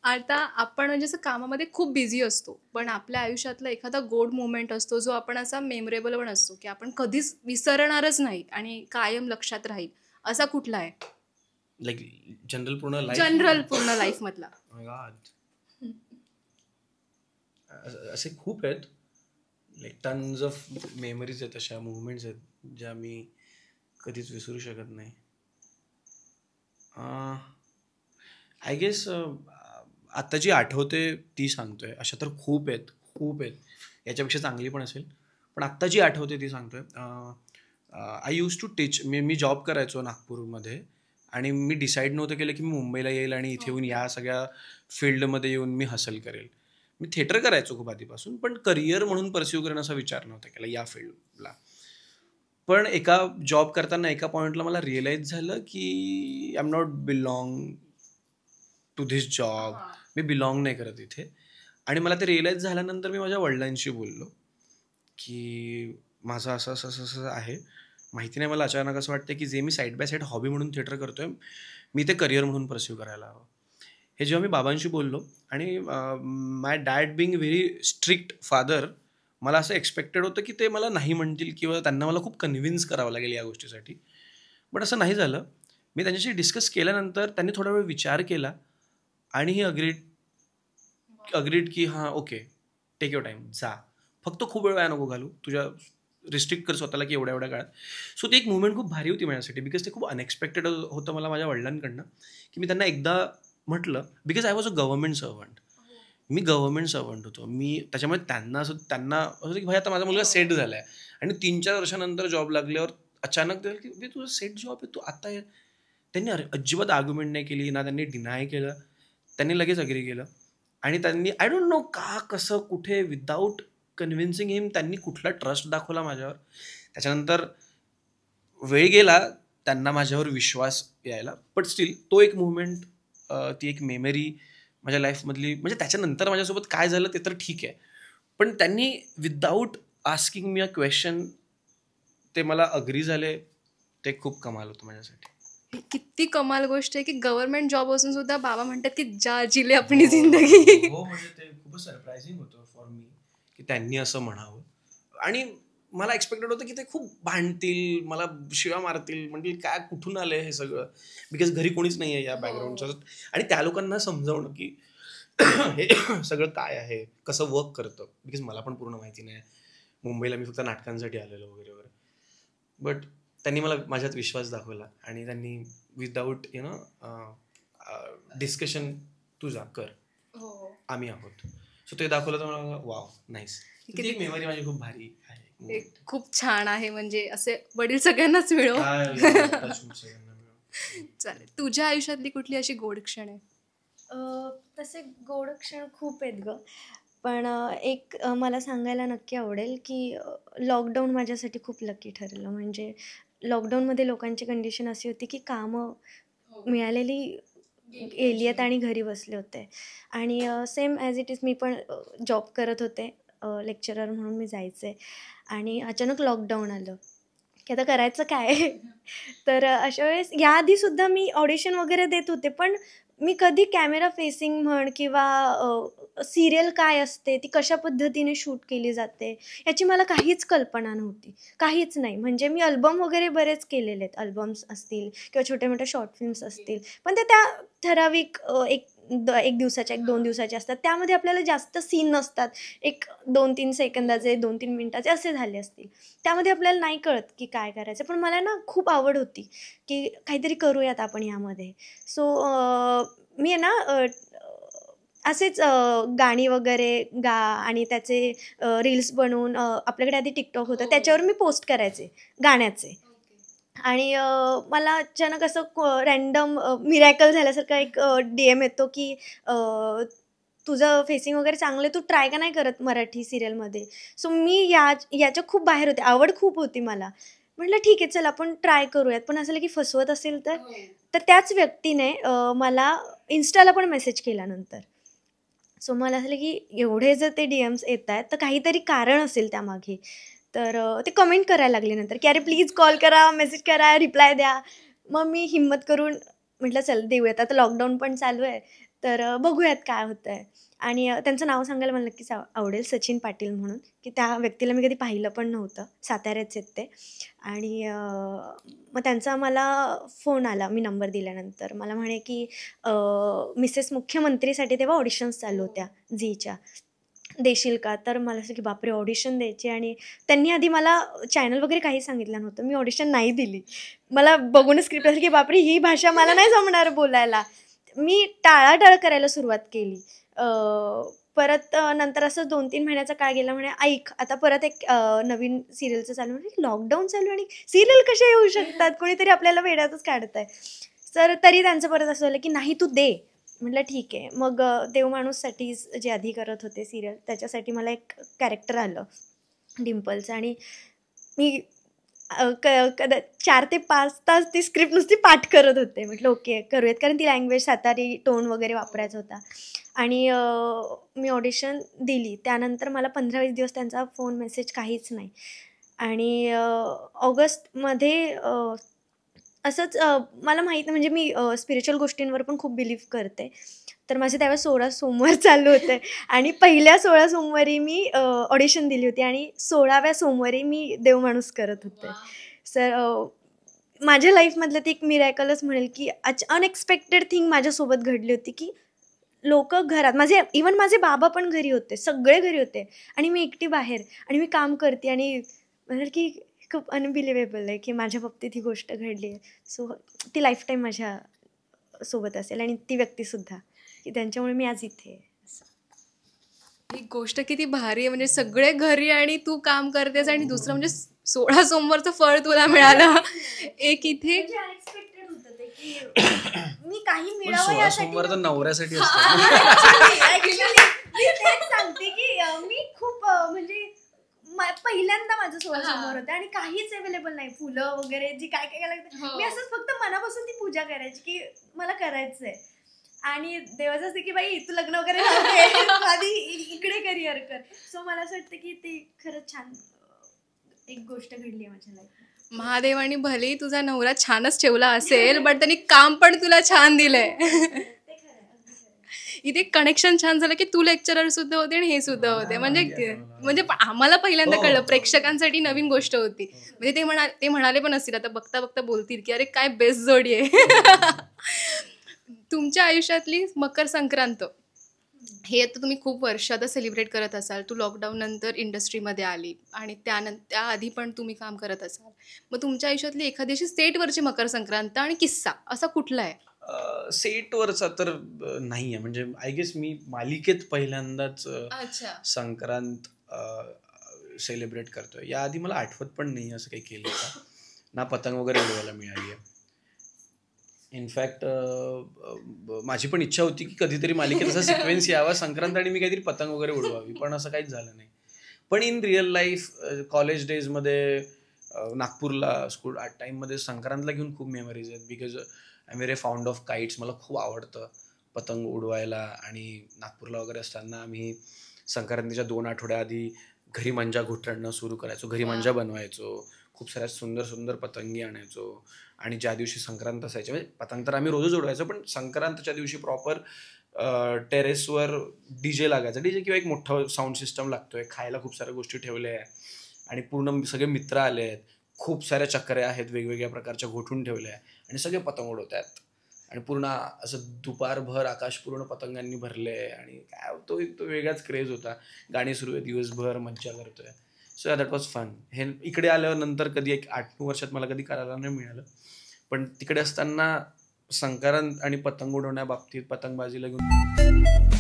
आता आपण म्हणजे असं कामामध्ये खूप बिझी असतो, पण आपल्या आयुष्यातला एखादा गोड मोमेंट असतो, जो आपण असा मेमोरेबल पण असतो, की आपण कधीच विसरणारच नाही आणि कायम लक्षात राहील. असा कुठला आहे? लाईक जनरल पूर्ण लाईफ जनरल पूर्ण लाईफमधला? असे खूप आहेत. लाईक टन्स ऑफ मेमरीज आहेत, अशा मुवमेंट्स आहेत ज्या मी कधीच विसरू शकत नाही. आय गेस आत्ता जी आठवते ती सांगतोय. अशा तर खूप आहेत, खूप आहेत. याच्यापेक्षा चांगली पण असेल. पण आत्ता जी आठवते ती सांगतोय. I use to teach. मी जॉब करायचो नागपूरमध्ये आणि मी डिसाईड नव्हतं केलं की मी मुंबईला येईल आणि इथे येऊन या सगळ्या फील्डमध्ये येऊन मी हसल करेल. मी थिएटर करायचो खूप आधीपासून, पण करिअर म्हणून परस्यू करणं असा विचार नव्हता केला या फील्डला. पण एका जॉब करताना एका पॉईंटला मला रिअलाईज झालं की I am not belong to this job. मी बिलॉंग नाही करत इथे. आणि मला ते रिअलाईज झाल्यानंतर मी माझ्या वडिलांशी बोललो की माझं असं असं असं असं आहे. माहिती नाही, मला अचानक असं वाटतं की जे मी साईड बाय साईड हॉबी म्हणून थिएटर करतोय, मी ते करिअर म्हणून परस्यू करायला हवं. हे जेव्हा मी बाबांशी बोललो आणि my dad being very strict father, मला असं एक्सपेक्टेड होतं की ते मला नाही म्हणतील किंवा त्यांना मला खूप कन्व्हिन्स करावं लागेल या गोष्टीसाठी. बट असं नाही झालं. मी त्यांच्याशी डिस्कस केल्यानंतर त्यांनी थोडा वेळ विचार केला आणि ही अग्रीड की हां ओके, टेक युअर टाईम, जा. फक्त खूप वेळ वाया नको घालू, तुझ्या रिस्ट्रिक्ट कर स्वतःला की एवढ्या एवढ्या काळात. सो ती एक मुवमेंट खूप भारी होती माझ्यासाठी, बिकॉज ते खूप अनएक्सपेक्टेड होतं मला माझ्या वडिलांकडनं, की मी त्यांना एकदा म्हटलं, because I was a government servant. Me government servant होतो. मी त्याच्यामुळे त्यांना असं की भाई आता माझा मुलगा सेट झाला आहे आणि 3-4 वर्षानंतर जॉब लागल्यावर अचानक ते की तुझं सेट जॉब आहे, तू आता त्यांनी अजिबात आर्ग्युमेंट नाही केली ना, त्यांनी डिनाय केलं. त्यांनी लगेच अग्री केलं आणि त्यांनी आय डोंट नो का, कसं, कुठे, विदाऊट कन्व्हिन्सिंग हिम त्यांनी कुठला ट्रस्ट दाखवला माझ्यावर. त्याच्यानंतर वेळ गेला त्यांना माझ्यावर विश्वास यायला, बट स्टील तो एक मुवमेंट, ती एक मेमरी माझ्या लाईफमधली. म्हणजे त्याच्यानंतर माझ्यासोबत काय झालं ते तर ठीक आहे, पण त्यांनी without asking me a question ते मला अग्री झाले. ते खूप कमाल होतं माझ्यासाठी. किती कमाल गोष्ट आहे की गव्हर्नमेंट जॉब असून सुद्धा बाबा म्हणतात की जा जिले आपली जिंदगी. हो, म्हणजे ते खूपच सरप्रायझिंग होतं फॉर मी की त्यांनी असं म्हणावं. आणि मला एक्सपेक्टेड होतं की ते खूप भांडतील, मला शिव्या मारतील, म्हणजे काय कुठून आलंय हे सगळं, बिकॉज घरी कोणीच नाही आहे या बॅकग्राऊंडचं. आणि त्या लोकांना समजावणं की हे सगळं काय आहे, कसं वर्क करतं, बिकॉज मला पण पूर्ण माहिती नाही. मुंबईला मी फक्त नाटकांसाठी आलेलो वगैरे वगैरे. बट त्यांनी मला माझ्यात विश्वास दाखवला आणि त्यांनी विदाऊट डिस्कशन तुझा कर, आम्ही आहोत. सो ते दाखवलं तर मला वाव, नाईस. ती एक मेमरी माझी खूप भारी आहे. खूप छान आहे, म्हणजे असे वडील सगळ्यांनाच मिळो. चालेल, तुझ्या आयुष्यातली कुठली अशी गोड क्षण आहे? तसे गोड क्षण खूप आहेत ग. पण एक मला सांगायला नक्की आवडेल की लॉकडाऊन माझ्यासाठी खूप लकी ठरलं. म्हणजे लॉकडाऊनमध्ये लोकांची कंडिशन अशी होती की कामं मिळालेली गेली आहेत आणि घरी बसले होते. आणि same as it is me पण जॉब करत होते, लेक्चरर म्हणून मी जायचे. आणि अचानक लॉकडाऊन आलं की आता करायचं काय? तर अशा वेळेस याआधीसुद्धा मी ऑडिशन वगैरे देत होते, पण मी कधी कॅमेरा फेसिंग म्हण किंवा सिरियल काय असते, ती कशा पद्धतीने शूट केली जाते, याची मला काहीच कल्पना नव्हती. काहीच नाही. म्हणजे मी अल्बम वगैरे बरेच केलेले आहेत. अल्बम्स असतील किंवा छोट्या-मोठ्या शॉर्ट फिल्म्स असतील. पण ते त्या ठराविक एक दिवसाच्या, 1-2 दिवसाच्या असतात. त्यामध्ये आपल्याला जास्त सीन नसतात. एक 2-3 सेकंदाचे, 2-3 मिनिटाचे असे झाले असतील. त्यामध्ये आपल्याला नाही कळत की काय करायचं. पण मला ना खूप आवड होती की काहीतरी करूयात आपण यामध्ये. सो मी आहे ना असेच गाणी वगैरे आणि त्याचे रील्स बनवून आपल्याकडे आधी TikTok होतं, त्याच्यावर मी पोस्ट करायचे गाण्याचे. आणि मला अचानक असं रँडम मिरॅकल झाल्यासारखा एक DM येतो की तुझं फेसिंग वगैरे चांगलं आहे, तू ट्राय का नाही करत मराठी सिरियलमध्ये. सो मी याच्या खूप बाहेर होते, आवड खूप होती मला. म्हटलं ठीक आहे, चल आपण ट्राय करूयात. पण असं की फसवत असेल तर. तर त्याच व्यक्तीने मला इन्स्टाला पण मेसेज केला नंतर. सो मला असं की एवढे जर ते DMs येत आहेत तर काहीतरी कारण असेल त्यामागे. तर ते कमेंट करायला लागले नंतर की अरे प्लीज कॉल करा, मेसेज करा, रिप्लाय द्या. मग मी हिम्मत करून म्हटलं चल देऊयात, आता लॉकडाऊन पण चालू आहे. तर बघूयात काय होतं आहे. आणि त्यांचं नाव सांगायला मला नक्कीच आवडेल, सचिन पाटील म्हणून, की त्या व्यक्तीला मी कधी पाहिलं पण नव्हतं. साताऱ्याचे आहेत ते. आणि मग त्यांचा मला फोन आला मी नंबर दिल्यानंतर. मला म्हणे की मिसेस मुख्यमंत्रीसाठी तेव्हा ऑडिशन्स चालू होत्या झीच्या. देशील का? तर मला असं की बापरे, ऑडिशन द्यायची. आणि त्यांनी आधी मला चॅनल वगैरे काही सांगितलं नव्हतं. मी ऑडिशन नाही दिली. मला बघूनच स्क्रिप्ट असं की बापरे, ही भाषा मला नाही जमणार बोलायला. मी टाळाटाळ करायला सुरुवात केली. परत नंतर असं 2-3 महिन्याचा काळ गेला. म्हणे ऐक, आता परत एक नवीन सिरियलचं चालू. म्हणजे लॉकडाऊन चालू आणि सिरियल कशा येऊ शकतात? कोणीतरी आपल्याला वेड्यातच काढतंय. तर तरी त्यांचं परत असं झालं की नाही तू दे. म्हटलं ठीक आहे. मग देवमाणूससाठी जे आधी करत होते सिरियल, त्याच्यासाठी मला एक कॅरेक्टर आलं डिम्पलचं. आणि मी 4 ते 5 तास ती स्क्रिप्ट नुसती पाठ करत होते. म्हटलं ओके करूयात, कारण ती लँग्वेज सातारी टोन वगैरे वापरायचा होता. आणि मी ऑडिशन दिली. त्यानंतर मला 15-20 दिवस त्यांचा फोन मेसेज काहीच नाही. आणि ऑगस्टमध्ये असंच मला माहीत नाही, म्हणजे मी स्पिरिच्युअल गोष्टींवर पण खूप बिलीव्ह करते. तर माझे त्यावेळेस 16 सोमवार चालू होते. आणि पहिल्या 16 सोमवारी मी ऑडिशन दिली होती. आणि 16व्या सोमवारी मी देवमाणूस करत होते. सर माझ्या लाईफमधलं ते एक मिरॅकलच म्हणेल की अनएक्सपेक्टेड थिंग माझ्यासोबत घडली होती. की लोक घरात, माझे इवन माझे बाबा पण घरी होते, सगळे घरी होते, आणि मी एकटी बाहेर, आणि मी काम करते. आणि म्हणाल की खूप अनबिलिव्हेबल आहे की माझ्या बाबतीत ही गोष्ट घडली आहे. सो ती लाईफटाईम माझ्या सोबत असेल, आणि ती व्यक्तीसुद्धा, की त्यांच्यामुळे मी आज इथे आहे. ही गोष्ट किती भारी आहे. म्हणजे सगळे घरी आणि तू काम करतेस, आणि दुसरं म्हणजे 16 सोमवारचं फळ तुला मिळालं. एक इथे अनएक्सपेक्टेड होतं ते की मी काही मिळावं 16 यासाठी सोमवार तर नवऱ्यासाठी असतं. Actually, मी तेच सांगते की मी खूप म्हणजे पहिल्यांदा माझं 16 सोमवार होते, आणि काहीच अवेलेबल नाही, फुलं वगैरे जी काय काय लागतं. मी असंच फक्त मनापासून ती पूजा करायची की मला करायचंय. आणि देवाचं असतं की बाई तू लग्न वगैरे राहते, आधी इकडे करिअर कर. सो मला असं वाटतं की ते खरंच छान एक गोष्ट घडली आहे माझ्या लाईफमध्ये. महादेवाने भलेही तुझा नवरा छानच ठेवला असेल, बट त्यांनी काम पण तुला छान दिलंय. इथे कनेक्शन छान झालं की तू लेक्चरर सुद्धा होते आणि हे सुद्धा होते. म्हणजे आम्हाला पहिल्यांदा कळलं, प्रेक्षकांसाठी नवीन गोष्ट होती. म्हणजे ते म्हणाले पण असतील, आता बघता बघता बोलतील की अरे काय बेस्ट जोडी आहे. तुमच्या आयुष्यातली मकर संक्रांत हे आता तुम्ही खूप वर्ष आता सेलिब्रेट करत असाल. तू लॉकडाऊन नंतर इंडस्ट्रीमध्ये आली, आणि त्याआधी पण तुम्ही काम करत असाल. मग तुमच्या आयुष्यातली एखादी अशी सेटवरची मकर संक्रांत आणि किस्सा असा कुठला आहे? सेटवरचा तर नाही आहे. म्हणजे आय गेस मी मालिकेत पहिल्यांदाच संक्रांत सेलिब्रेट करतोय. याआधी मला आठवत पण नाही असं काही केलं का, ना पतंग वगैरे उडवायला मिळाली आहे. इनफॅक्ट माझी पण इच्छा होती की कधीतरी मालिकेत असा सिक्वेन्स यावा संक्रांत आणि मी काहीतरी पतंग वगैरे उडवावी, पण असं काहीच झालं नाही. पण इन रिअल लाईफ कॉलेज डेजमध्ये नागपूरला स्कूल टाईममध्ये संक्रांतला घेऊन खूप मेमरीज आहेत. Because I am very fond of kites. मला खूप आवडतं पतंग उडवायला. आणि नागपूरला वगैरे असताना आम्ही संक्रांतीच्या 2 आठवड्याआधी घरी मंजा घुटणं सुरू करायचो, घरी मंजा बनवायचो, खूप साऱ्या सुंदर सुंदर पतंगी आणायचो. आणि ज्या दिवशी संक्रांत असायची, म्हणजे पतंग तर आम्ही रोजच उडवायचो, पण संक्रांतच्या दिवशी प्रॉपर टेरेसवर DJ लागायचा. DJ किंवा एक मोठा साऊंड सिस्टम लागतोय, खायला खूप साऱ्या गोष्टी ठेवल्या आहे, आणि पूर्ण सगळे मित्र आले आहेत, खूप साऱ्या चक्र्या आहेत वेगवेगळ्या प्रकारच्या घोटून ठेवल्या आहे, आणि सगळे पतंग उडवत आहेत. आणि पूर्ण असं दुपारभर आकाश पूर्ण पतंगांनी भरले आहे. आणि काय तो वेगळाच क्रेज होता. गाणी सुरू आहे, दिवसभर मज्जा करतोय. So that was fun. हे इकडे आल्यानंतर कधी एक 8-9 वर्षात मला कधी करायला नाही मिळालं. पण तिकडे असताना संक्रांत आणि पतंग उडवण्याबाबतीत, पतंगबाजीला घेऊन